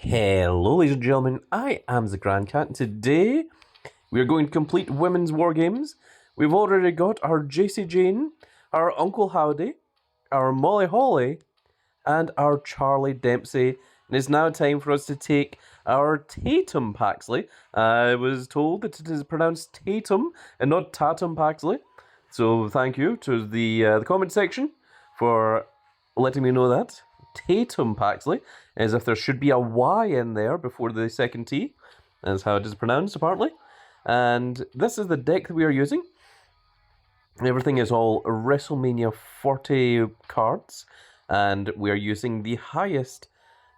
Hello, ladies and gentlemen, I am the Grand Cat, and today we are going to complete Women's War Games. We've already got our JC Jane, our Uncle Howdy, our Molly Holly, and our Charlie Dempsey. And it's now time for us to take our Tatum Paxly. I was told that it is pronounced Tatum and not Tatum Paxly. So thank you to the comment section for letting me know that. Tatum Paxly, as if there should be a Y in there before the second T. That's how it is pronounced, apparently. And this is the deck that we are using. Everything is all WrestleMania 40 cards, and we are using the highest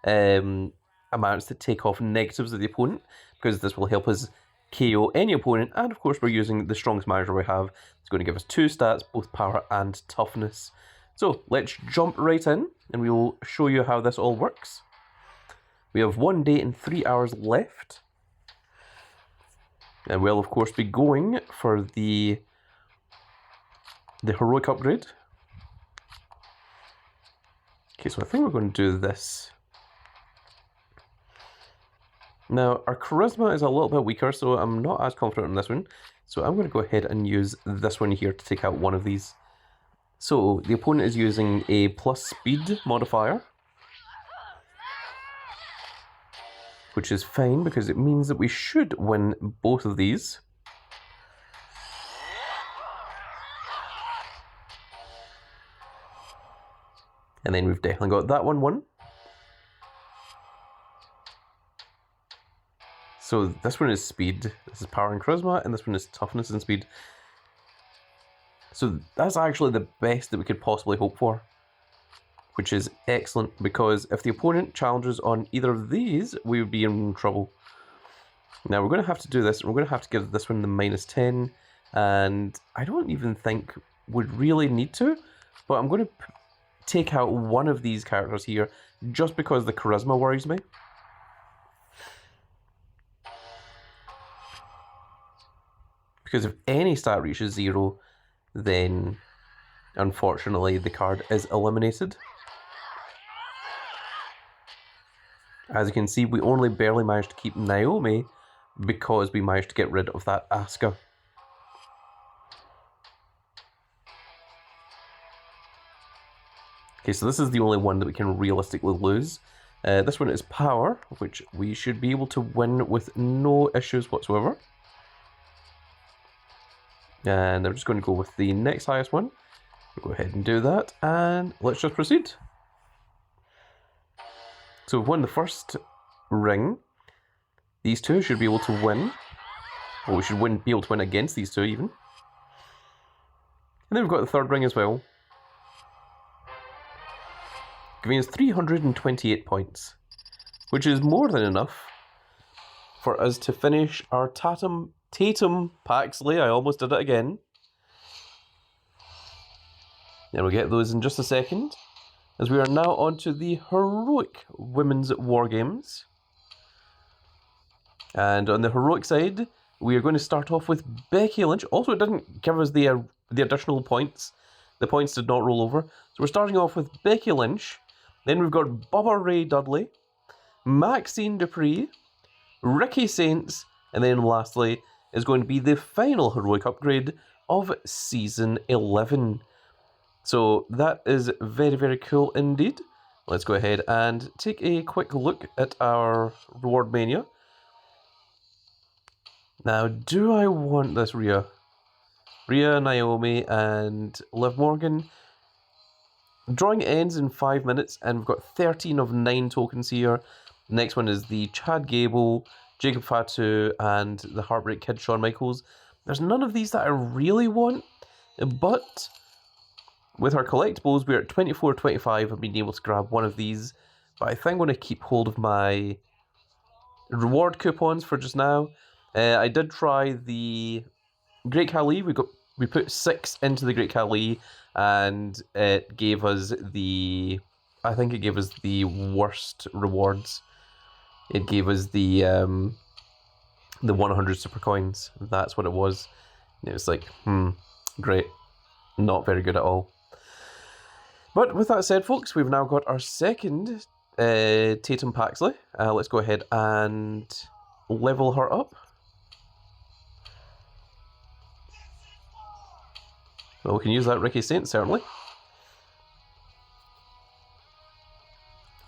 amounts to take off negatives of the opponent, because this will help us KO any opponent. And of course, we're using the strongest manager we have. It's going to give us 2 stats, both power and toughness. So let's jump right in, and we will show you how this all works. We have 1 day and 3 hours left, and we'll of course be going for the heroic upgrade. Okay, so I think we're going to do this. Now, our charisma is a little bit weaker, so I'm not as confident on this one. So I'm going to go ahead and use this one here to take out one of these. So the opponent is using a plus speed modifier, which is fine because it means that we should win both of these. And then we've definitely got that one won. So this one is speed, this is power and charisma, and this one is toughness and speed. So that's actually the best that we could possibly hope for, which is excellent, because if the opponent challenges on either of these, we would be in trouble. Now we're going to have to do this, and we're going to have to give this one the -10, and I don't even think we'd really need to, but I'm going to take out one of these characters here, just because the charisma worries me. Because if any stat reaches 0, then unfortunately the card is eliminated. As you can see, we only barely managed to keep Naomi because we managed to get rid of that Asuka. Okay, so this is the only one that we can realistically lose. This one is power, which we should be able to win with no issues whatsoever. And I'm just going to go with the next highest one. We'll go ahead and do that, and let's just proceed. So we've won the first ring. These two should be able to win. Well, we should be able to win against these two even. And then we've got the third ring as well, giving us 328 points, which is more than enough for us to finish our Tatum Paxly. I almost did it again. And we'll get those in just a second, as we are now on to the heroic Women's War Games. And on the heroic side, we are going to start off with Becky Lynch. Also, it didn't give us the additional points. The points did not roll over. So we're starting off with Becky Lynch. Then we've got Bubba Ray Dudley, Maxine Dupree, Ricky Saints, and then lastly is going to be the final heroic upgrade of Season 11. So that is very, very cool indeed. Let's go ahead and take a quick look at our Reward Mania. Now, do I want this Rhea, Naomi, and Liv Morgan? Drawing ends in 5 minutes, and we've got 13 of 9 tokens here. The next one is the Chad Gable, Jacob Fatu, and the Heartbreak Kid Shawn Michaels. There's none of these that I really want, but with our collectibles, we're at 24.25 of being able to grab one of these. But I think I'm going to keep hold of my reward coupons for just now. I did try the Great Khali. We put 6 into the Great Khali, and it gave us I think it gave us the worst rewards. It gave us the 100 super coins. That's what it was. It was like, great. Not very good at all. But with that said, folks, we've now got our second Tatum Paxly. Let's go ahead and level her up. Well, we can use that Ricky Saint, certainly.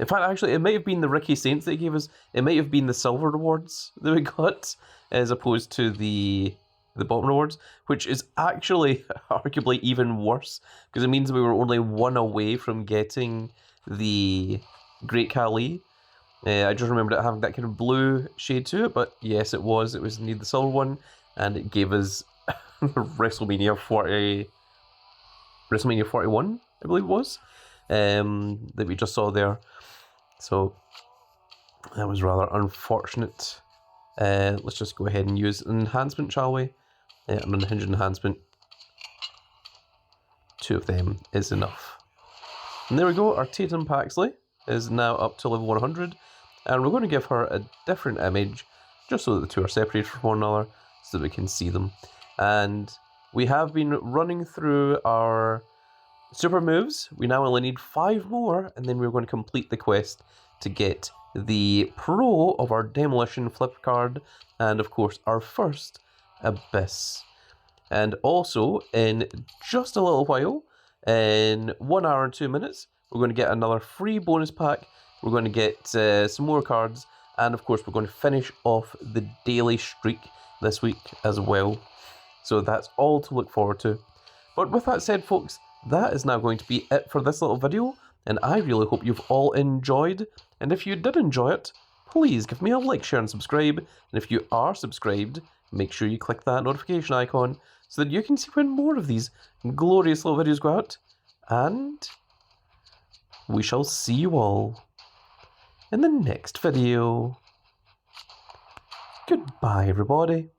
In fact, actually, it might have been the Ricky Saints they gave us. It might have been the silver rewards that we got, as opposed to the bottom rewards, which is actually arguably even worse, because it means we were only one away from getting the Great Khali. I just remembered it having that kind of blue shade to it, but yes, it was. It was indeed the silver one, and it gave us WrestleMania 41, I believe it was, that we just saw there. So that was rather unfortunate. Let's just go ahead and use an enhancement, shall we? An unhinged enhancement. 2 of them is enough. And there we go, our Tatum Paxly is now up to level 100. And we're going to give her a different image, just so that the two are separated from one another, so that we can see them. And we have been running through our super moves. We now only need 5 more, and then we're going to complete the quest to get the pro of our demolition flip card, and of course our first abyss. And also, in just a little while, in 1 hour and 2 minutes, we're going to get another free bonus pack. We're going to get some more cards, and of course we're going to finish off the daily streak this week as well. So that's all to look forward to. But with that said, folks, that is now going to be it for this little video, and I really hope you've all enjoyed. And if you did enjoy it, please give me a like, share and subscribe. And if you are subscribed, make sure you click that notification icon so that you can see when more of these glorious little videos go out. And we shall see you all in the next video. Goodbye, everybody.